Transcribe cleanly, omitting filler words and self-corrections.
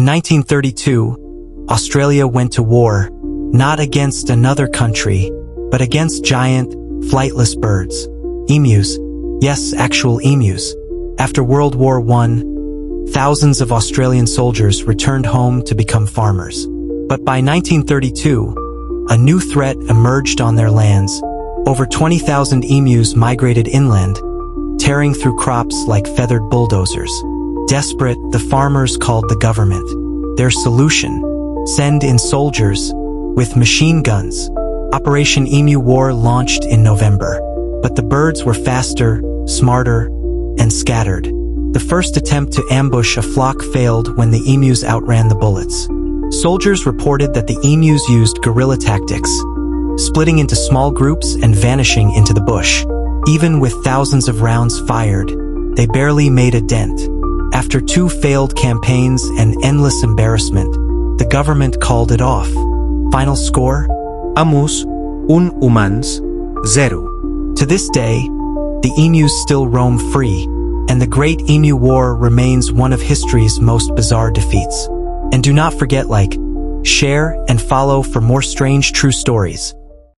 In 1932, Australia went to war, not against another country, but against giant, flightless birds. Emus. Yes, actual emus. After World War I, thousands of Australian soldiers returned home to become farmers. But by 1932, a new threat emerged on their lands. Over 20,000 emus migrated inland, tearing through crops like feathered bulldozers. Desperate, the farmers called the government. Their solution: send in soldiers with machine guns. Operation Emu War launched in November. But the birds were faster, smarter, and scattered. The first attempt to ambush a flock failed when the emus outran the bullets. Soldiers reported that the emus used guerrilla tactics, splitting into small groups and vanishing into the bush. Even with thousands of rounds fired, they barely made a dent. After 2 failed campaigns and endless embarrassment, the government called it off. Final score? Amus, un humans, 0. To this day, the emus still roam free, and the Great Emu War remains one of history's most bizarre defeats. And do not forget, like, share, and follow for more strange true stories.